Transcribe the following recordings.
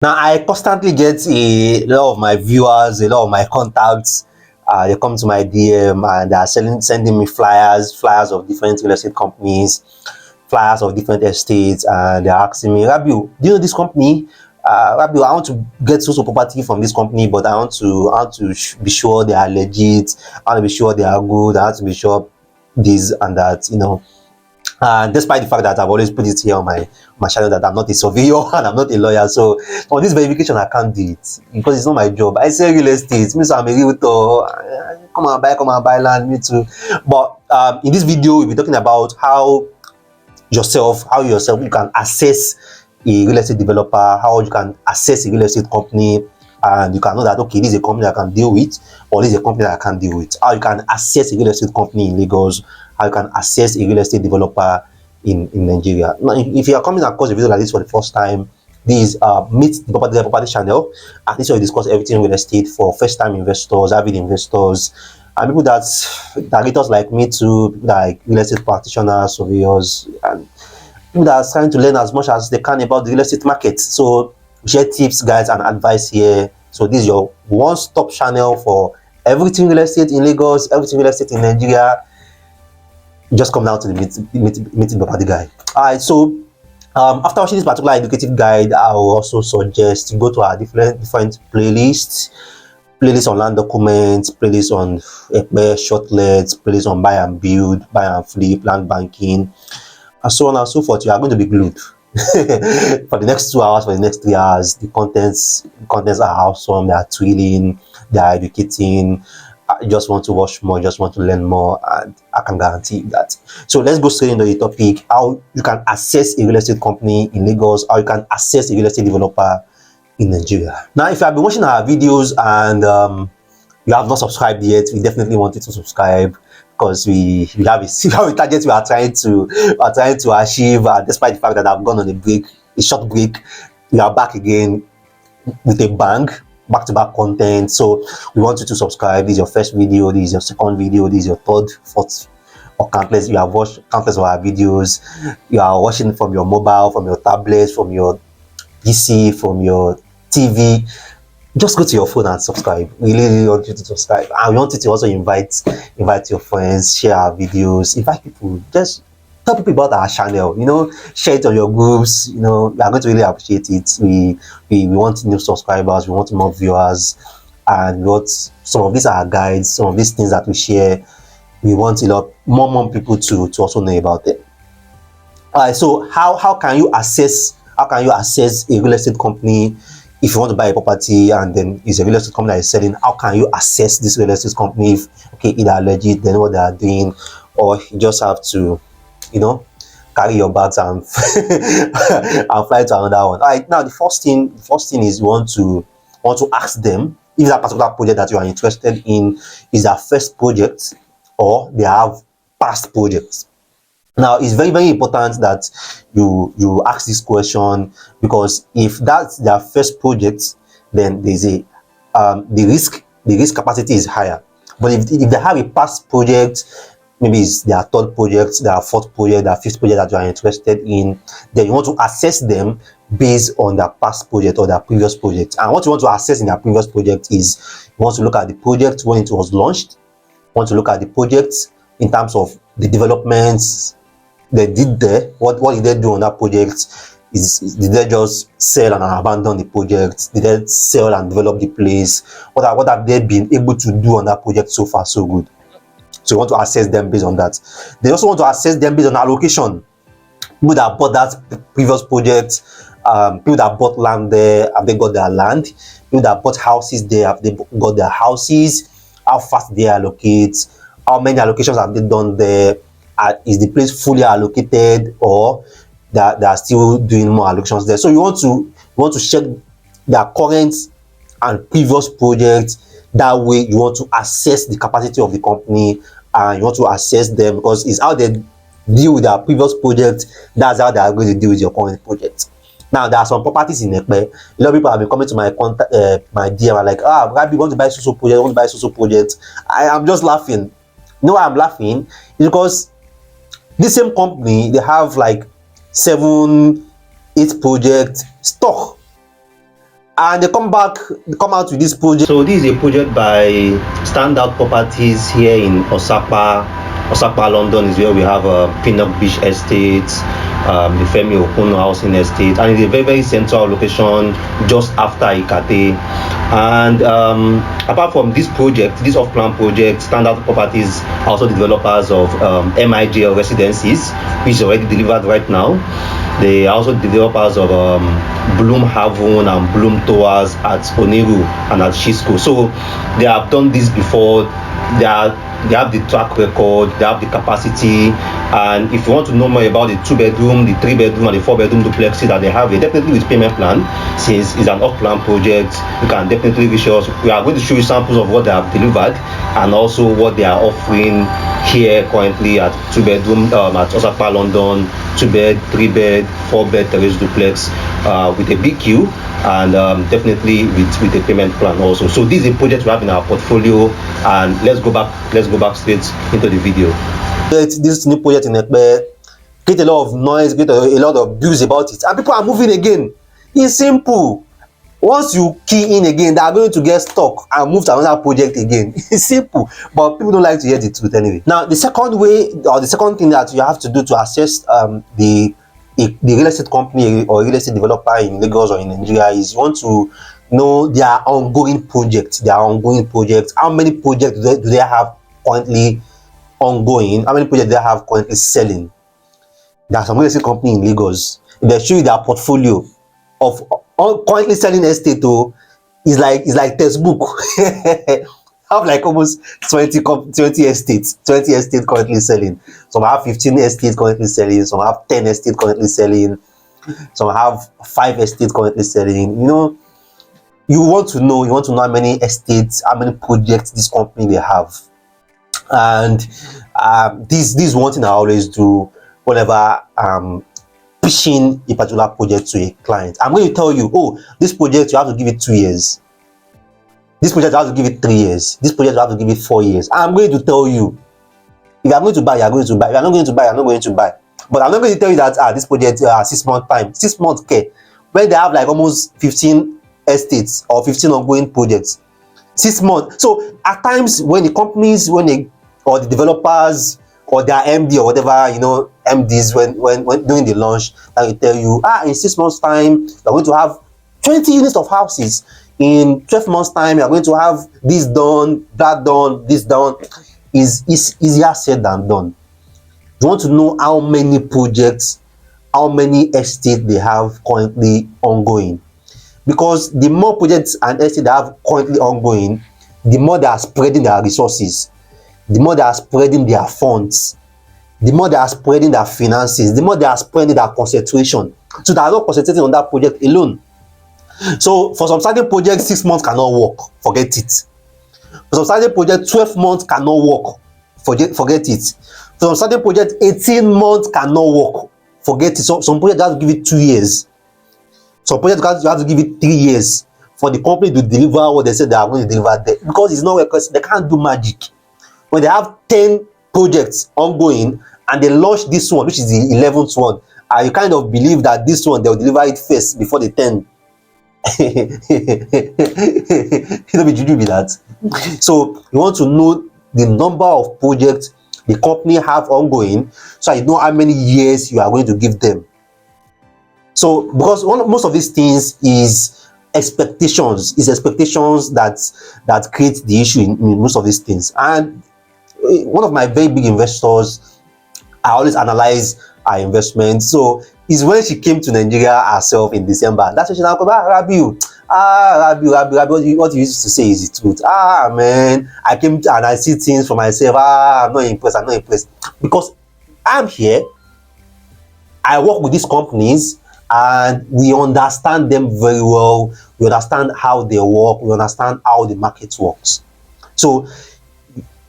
Now, I constantly get a lot of my viewers, a lot of my contacts. They come to my DM and they are sending me flyers of different real estate companies, flyers of different estates, and they're asking me, Rabiu, do you know this company? Rabiu, I want to get social property from this company, but I want to be sure they are legit. I want to be sure they are good. I want to be sure this and that, despite the fact that I've always put it here on my channel that I'm not a surveyor and I'm not a lawyer, so on this verification I can't do it because it's not my job. I say real estate means I'm a realtor. Come and buy land, me too. But in this video, we'll be talking about how yourself you can assess a real estate developer, how you can assess a real estate company, and you can know that okay, this is a company I can deal with, or this is a company that I can't deal with. How you can assess a real estate company in Lagos, how you can assess a real estate developer in Nigeria. Now, if you are coming across a video like this for the first time, this is Meet the Property channel, and this is where we discuss everything real estate for first-time investors, avid investors, and people that targetors like me too, like real estate practitioners, surveyors, and people that are trying to learn as much as they can about the real estate market. So we share tips, guides, and advice here. So this is your one-stop channel for everything real estate in Lagos, everything real estate in Nigeria. Just come down to the meet the property guy. All right, so after watching this particular educative guide, I will also suggest you go to our different playlists on land documents, playlists on shortlets, playlists on buy and build, buy and flip, land banking, and so on and so forth. You are going to be glued for the next 2 hours, for the next 3 hours. The contents are awesome. They are thrilling, they are educating. I just want to watch more, just want to learn more, and I can guarantee you that. So let's go straight into the topic: how you can assess a real estate company in Lagos, how you can assess a real estate developer in Nigeria. Now, if you have been watching our videos and you have not subscribed yet, we definitely want you to subscribe, because we have a target we are trying to achieve. Despite the fact that I've gone on a short break, we are back again with a bang, back-to-back content. So we want you to subscribe. This is your first video, this is your second video, this is your third, fourth, or countless. You have watched countless of our videos. You are watching from your mobile, from your tablet, from your PC, from your TV. Just go to your phone and subscribe. We really want you to subscribe, and we want you to also invite your friends, share our videos, invite people. Just tell people about our channel, share it on your groups. We are going to really appreciate it. We want new subscribers, we want more viewers, and we want some of these are guides, some of these things that we share. We want a lot more people to also know about it. All right, so how can you assess a real estate company? If you want to buy a property and then it's a real estate company that is selling, how can you assess this real estate company? If either legit, they know what they are doing, or you just have to carry your bags and and fly to another one. All right, now the first thing is you want to ask them if that particular project that you are interested in is their first project, or they have past projects. Now, it's very, very important that you ask this question, because if that's their first project, then there's the risk capacity is higher. But if they have a past project, maybe it's their third project, their fourth project, their fifth project that you are interested in, then you want to assess them based on their past project or their previous project. And what you want to assess in their previous project is, you want to look at the project when it was launched. You want to look at the project in terms of the developments they did there. What did they do on that project? Did they just sell and abandon the project? Did they sell and develop the place? What have they been able to do on that project so far so good? So you want to assess them based on that. They also want to assess them based on allocation. People that bought that previous project, people that bought land there, have they got their land? People that bought houses there, have they got their houses? How fast they allocate? How many allocations have they done there? Is the place fully allocated, or they are still doing more allocations there? So you want to check their current and previous projects. That way you want to assess the capacity of the company, and you want to assess them, because it's how they deal with their previous project, that's how they are going to deal with your current project. Now, there are some properties in Ekpe. A lot of people have been coming to my my DM and like, Rabi, want to buy social project, want to buy social project. I am just laughing. You know why I'm laughing? It's because this same company, they have like 7-8 projects stock. and they come out with this project. So this is a project by Standout Properties here in Osapa, London, is where we have Pinnock Beach Estate, the Femi Okuno Housing Estate, and it's a very, very central location just after Ikate. And apart from this project, this off-plan project, Standout Properties are also the developers of MIGL residencies, which is already delivered right now. They are also developers of Bloom Haven and Bloom Towers at Oniru and at Shisco. So they have done this before. They have the track record, they have the capacity, and if you want to know more about the 2-bedroom, the 3-bedroom, and the 4-bedroom duplexes that they have, definitely with payment plan, since it's an off-plan project, you can definitely reach us. We are going to show you samples of what they have delivered and also what they are offering here currently at 2-bedroom at Osapa, London, 2-bed, 3-bed, 4-bed terrace duplex with a BQ, and definitely with a payment plan also. So this is a project we have in our portfolio, and let's go back straight into the video. This new project in Ekpe get a lot of noise, get a lot of views about it, and people are moving again. It's simple. Once you key in again, they are going to get stuck and move to another project again. It's simple, but people don't like to hear the truth anyway. Now, the second way, or the second thing that you have to do to assess the real estate company or real estate developer in Lagos or in Nigeria is you want to know their ongoing projects. How many projects do they have currently ongoing? How many projects do they have currently selling? There are some real estate company in Lagos. If they show you their portfolio of currently selling estate, is like textbook. Have like almost 20 estates currently selling. Some have 15 estates currently selling, some have 10 estates currently selling, some have 5 estates currently selling. You want to know how many estates, how many projects this company they have. And this is one thing I always do whenever pitching a particular project to a client. I'm going to tell you, this project you have to give it 2 years. This project you have to give it 3 years. This project you have to give it 4 years. I'm going to tell you, if you are going to buy, you are going to buy. If you are not going to buy, you are not going to buy. But I'm not going to tell you that this project 6 months time, 6 months care, when they have like almost 15 estates or 15 ongoing projects. 6 months. So at times when the companies, or the developers or their MD or whatever, MDs when doing the launch, and they tell you, in 6 months time, you're going to have 20 units of houses. In 12 months time, you're going to have this done, that done, this done. Is easier said than done. You want to know how many projects, how many estates they have currently ongoing. Because the more projects and estates they have currently ongoing, the more they are spreading their resources, the more they are spreading their funds, the more they are spreading their finances, the more they are spreading their concentration. So they are not concentrating on that project alone. So for some certain projects, 6 months cannot work, forget it. For some certain projects, 12 months cannot work, forget it. For some certain projects, 18 months cannot work, forget it. So some projects you have to give it 2 years. Some projects you have to give it 3 years for the company to deliver what they said they are going to deliver there. Because it's not because they can't do magic. When they have 10 projects ongoing and they launch this one, which is the 11th one, and you kind of believe that this one they'll deliver it first before the 10. It'll be juju be that. So you want to know the number of projects the company have ongoing, so you know how many years you are going to give them. So because most of these things is expectations, that create the issue in most of these things. And one of my very big investors, I always analyze her investment. So it's when she came to Nigeria herself in December. That's when she now come back, Rabiu, what you used to say is the truth. Man, I came and I see things for myself. I'm not impressed. Because I'm here, I work with these companies, and we understand them very well. We understand how they work. We understand how the market works. So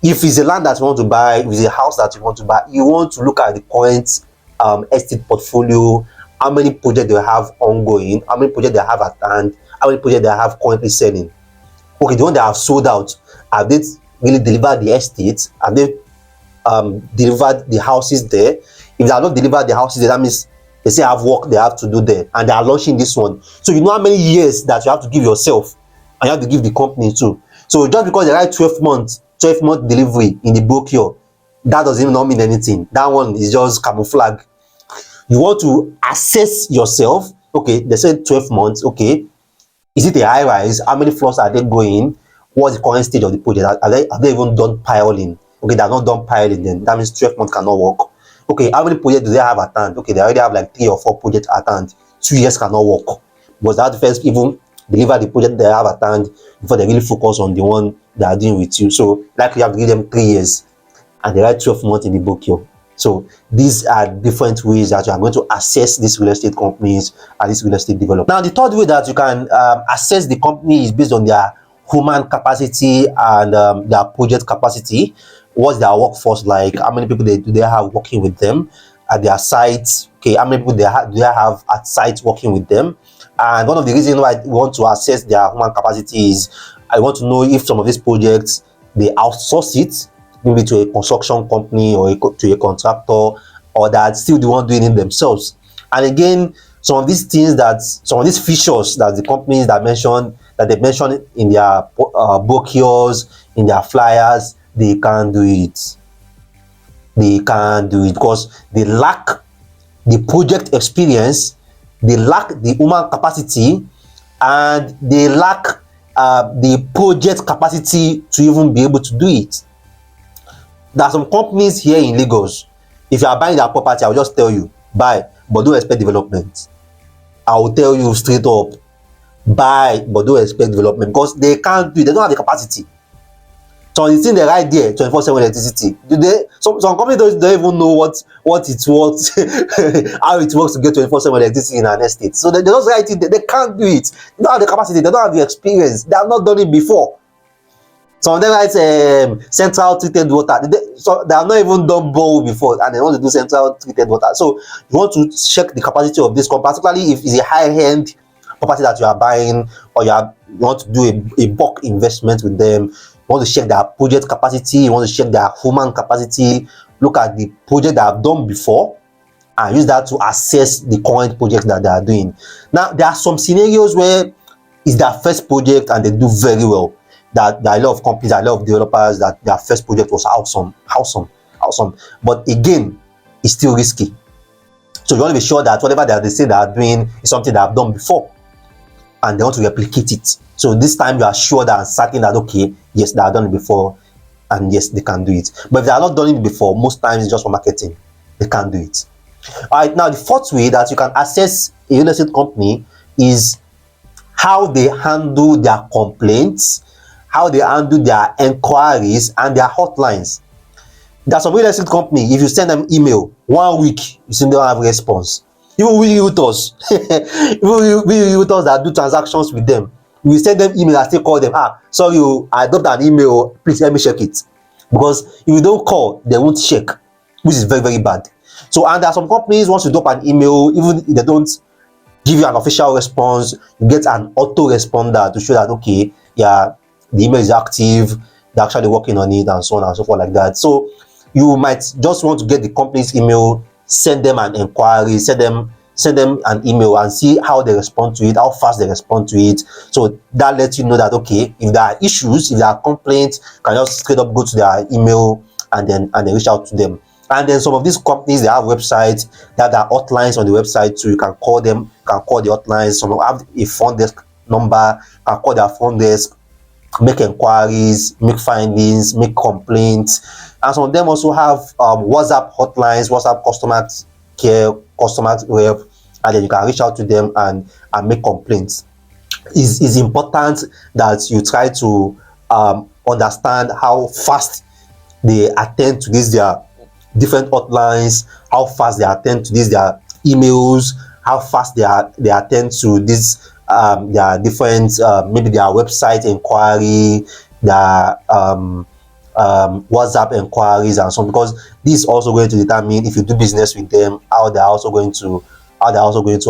if it's a land that you want to buy, if it's a house that you want to buy, you want to look at the current estate portfolio, how many projects they have ongoing, how many projects they have at hand, how many projects they have currently selling. Okay, the one that have sold out, have they really delivered the estate? Have they delivered the houses there? If they have not delivered the houses there, that means They say have work they have to do there, and they are launching this one. So you know how many years that you have to give yourself, and you have to give the company too. So just because they write 12 month delivery in the brochure, that doesn't even not mean anything. That one is just camouflage. You want to assess yourself. Okay, they said 12 months. Okay, is it a high rise? How many floors are they going? What's the current stage of the project? Are they even done piling? Okay, they're not done piling, then that means 12 months cannot work. Okay, how many projects do they have at hand? Okay, they already have like 3 or 4 projects at hand. 2 years cannot work, because they have to first even deliver the project they have at hand before they really focus on the one they are doing with you. So likely you have to give them 3 years, and they write 12 months in the book here. So these are different ways that you are going to assess these real estate companies and these real estate developers. Now, the third way that you can assess the company is based on their human capacity and their project capacity. What's their workforce like? How many people do they have working with them at their sites? Okay, how many people do they have at site working with them? And one of the reasons why I want to assess their human capacity is I want to know if some of these projects they outsource it, maybe to a construction company or to a contractor, or that still the one doing it themselves. And again, some of these features that the companies that they mentioned in their brochures, in their flyers, they can't do it. They can't do it because they lack the project experience, they lack the human capacity, and they lack the project capacity to even be able to do it. There are some companies here in Lagos, if you are buying their property, I will just tell you, buy, but don't expect development. I will tell you straight up, buy, but don't expect development, because they can't do it. They don't have the capacity. So the thing they write there, 24/7 electricity. Some companies don't even know what it works, how it works to get 24/7 electricity in an estate. So they just write it. They can't do it. They don't have the capacity. They don't have the experience. They have not done it before. Some of them write central treated water. So they have not even done bowl before, and they want to do central treated water. So you want to check the capacity of this company, particularly if it's a high-end property that you are buying, or you want to do a bulk investment with them. You want to check their project capacity. You want to check their human capacity. Look at the project that I've done before, and use that to assess the current project that they are doing. Now, there are some scenarios where it's their first project and they do very well. That there are a lot of companies, a lot of developers that their first project was awesome. But again, it's still risky. So you want to be sure that whatever they say they are doing is something they have done before, and they want to replicate it. So this time you are sure that certain that okay, yes, they have done it before, and yes, they can do it. But if they are not done it before, most times it's just for marketing. They can't do it. All right. Now the fourth way that you can assess a real estate company is how they handle their complaints, how they handle their enquiries and their hotlines. There's some real estate company, if you send them email 1 week, you still don't have response. Even we realtors, that do transactions with them, we send them email and still call them. Sorry, I dropped an email, please let me check it. Because if you don't call, they won't check, which is very, very bad. So, and there are some companies, once you drop an email, even if they don't give you an official response, you get an autoresponder to show that okay, yeah, the email is active, they're actually working on it, and so on and so forth like that. So you might just want to get the company's email, send them an inquiry, send them an email and see how they respond to it, how fast they respond to it. So that lets you know that okay, if there are issues, if there are complaints, you can just straight up go to their email and then reach out to them. And then some of these companies, they have websites, they have their hotlines on the website, so you can call them, you can call the hotlines. Some have a front desk number, you can call their front desk, make inquiries, make findings, make complaints. And some of them also have WhatsApp hotlines, WhatsApp customer care, customer rep, and then you can reach out to them and make complaints. It's important that you try to understand how fast they attend to these their different hotlines, how fast they attend to these their emails, how fast they attend to this their different maybe their website inquiry, their WhatsApp inquiries and so on, because this is also going to determine if you do business with them, how they're also going to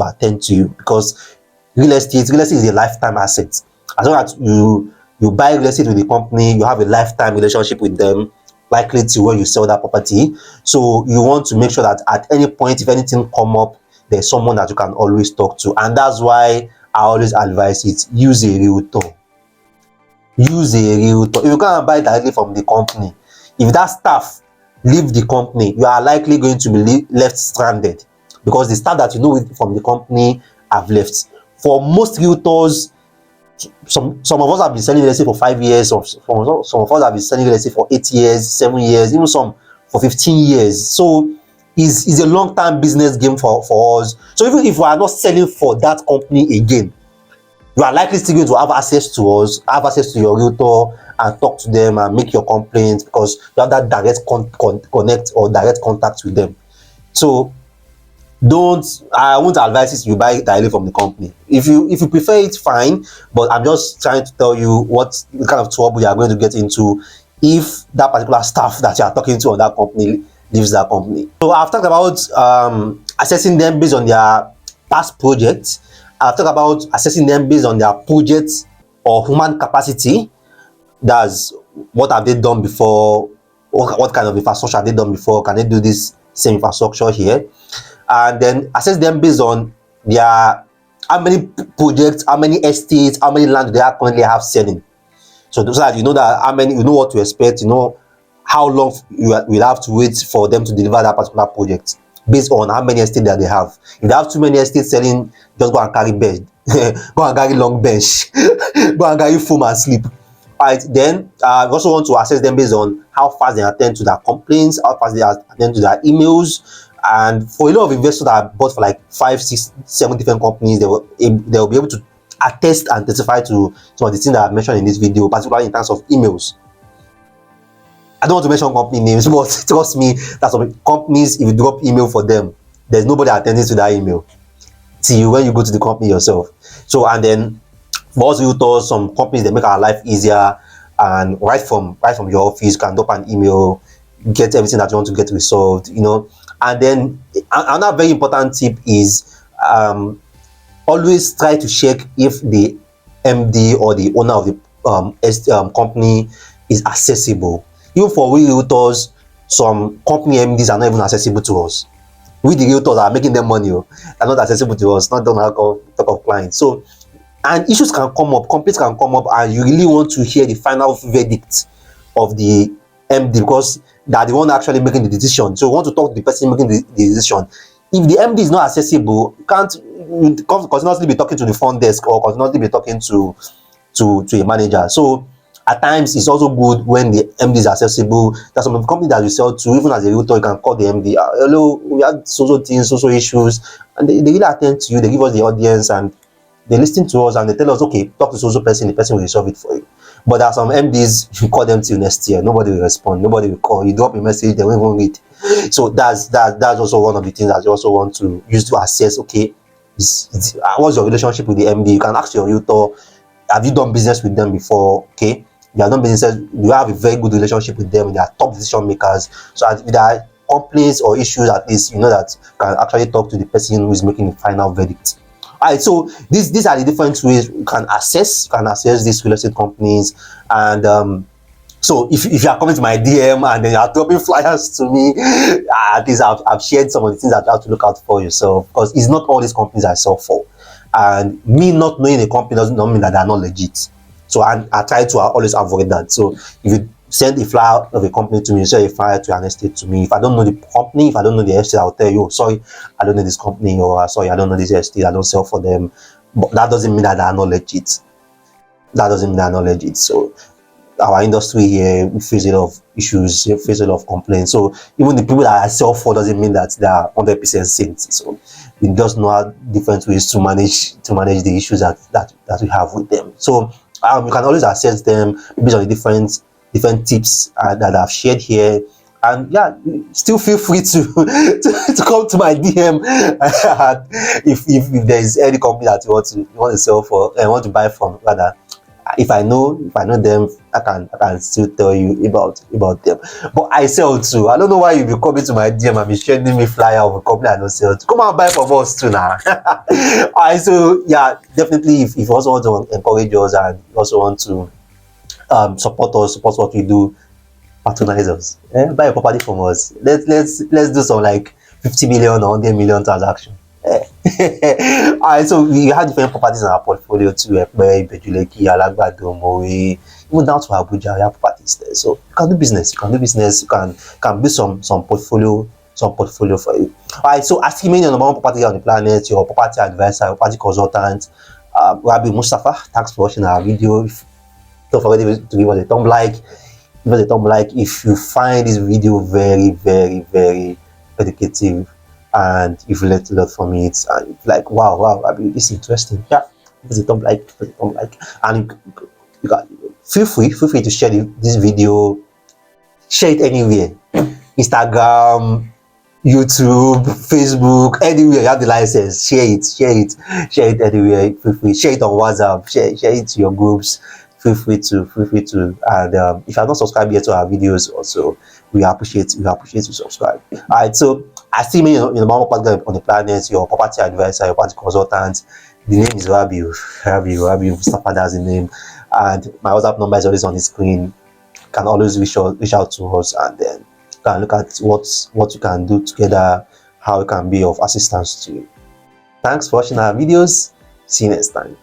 attend to you. Because real estate is a lifetime asset. As long as you buy real estate with the company, you have a lifetime relationship with them, likely to when you sell that property. So you want to make sure that at any point, if anything come up, there's someone that you can always talk to. And that's why I always advise it: use a realtor. Use a realtor. If you can't buy directly from the company, if that staff leave the company, you are likely going to be left stranded, because the staff that you know from the company have left. For most realtors, some of us have been selling real estate for 5 years, some of us have been selling real estate for 8 years, 7 years, even some for 15 years. So it's a long-term business game for us. So even if we are not selling for that company again, you are likely still going to have access to us, have access to your realtor, and talk to them and make your complaints, because you have that direct connect or direct contact with them. So I won't advise you buy directly from the company. If you prefer it, fine, but I'm just trying to tell you what kind of trouble you are going to get into if that particular staff that you are talking to on that company leaves that company. So I've talked about assessing them based on their past projects. I've talked about assessing them based on their projects or human capacity. That's what have they done before, what kind of infrastructure have they done before, can they do this same infrastructure here? And then assess them based on their how many projects, how many estates, how many land they currently have selling. So that you know that how many, you know what to expect, you know how long you will have to wait for them to deliver that particular project based on how many estates that they have. If they have too many estates selling, just go and carry bed, go and carry long bench, go and carry foam and sleep. Alright, then we also want to assess them based on how fast they attend to their complaints, how fast they attend to their emails. And for a lot of investors that have bought for like 5, 6, 7 different companies, they will be able to attest and testify to some of the things that I've mentioned in this video, particularly in terms of emails. I don't want to mention company names, but trust me that some companies, if you drop email for them, there's nobody attending to that email till when you go to the company yourself. So, and then for us realtors, some companies, they make our life easier, and right from your office, you can drop an email, get everything that you want to get resolved, you know. And then another very important tip is always try to check if the MD or the owner of the company is accessible. Even for we realtors, some company MDs are not even accessible to us. We the realtors are making them money, are not accessible to us, not done talk of clients. So, and issues can come up, complaints can come up, and you really want to hear the final verdict of the MD, because they're the one actually making the decision. So you want to talk to the person making the decision. If the MD is not accessible, you can't continuously be talking to the front desk or continuously be talking to a manager. So at times it's also good when the MD is accessible. There's some company that you sell to, even as a realtor, you can call the MD. Hello, we had social things, social issues, and they really attend to you. They give us the audience and they listen to us and they tell us, okay, talk to social person, the person will resolve it for you. But there are some MDs, you call them till next year, nobody will respond, nobody will call. You drop a message, they won't even read. So that's also one of the things that you also want to use to assess, okay, what's your relationship with the MD? You can ask your realtor, have you done business with them before? Okay, you have done business, you have a very good relationship with them, they are top decision makers. So if there are complaints or issues, at least you know that you can actually talk to the person who is making the final verdict. Alright, so these are the different ways you can assess these real estate companies. And so if you are coming to my DM and then you are dropping flyers to me, at least I've shared some of the things that you have to look out for yourself, because it's not all these companies I sell for, and me not knowing a company doesn't mean that they are not legit. So I try to always avoid that. So if you send a flyer of a company to me, send a flyer to an estate to me, if I don't know the company, if I don't know the estate, I'll tell you, oh, sorry, I don't know this company, or sorry, I don't know this estate, I don't sell for them. But that doesn't mean that they are not legit. That doesn't mean they are not legit. So our industry here, we face a lot of issues, we face a lot of complaints. So even the people that I sell for doesn't mean that they are 100% saints. So we just know how different ways to manage the issues that we have with them. So you can always assess them based on the different tips that I've shared here. And yeah, still feel free to to come to my DM if there is any company that you want to sell for and want to buy from. Rather, if I know them, I can still tell you about them. But I sell too. I don't know why you be coming to my DM and be sending me flyer of a company I don't sell to. Come and buy from us too now. Alright, so yeah, definitely if you also want to encourage us and you also want to support what we do, patronize us, buy a property from us. Let's do some like 50 million or 100 million transaction. Alright, so we have different properties in our portfolio too. Bejuleki, Alagbado, Mowe, even down to Abuja, we have properties there. So you can do business. You can do business. You can build some portfolio for you. Alright, so assuming your number one property on the planet, your property advisor, your property consultant, Rabi Mustafa. Thanks for watching our video. Don't forget to give us a thumb like. Give us a thumb like if you find this video very, very, very educative and you've learned a lot from it, and like, wow, I mean, this is interesting. Yeah, give us a thumb like, give us a thumb like, and you can feel free to share this video. Share it anywhere. Instagram, YouTube, Facebook, anywhere you have the license. Share it anywhere. Feel free. Share it on WhatsApp. Share it to your groups. Feel free to. And if you are not subscribed yet to our videos, also we appreciate you subscribe. All right. So I see me in the normal partner on the planet. Your property advisor, your property consultant. The name is Rabiu Mustafa. That's the name. And my WhatsApp number is always on the screen. You can always reach out to us, and then you can look at what you can do together, how it can be of assistance to you. Thanks for watching our videos. See you next time.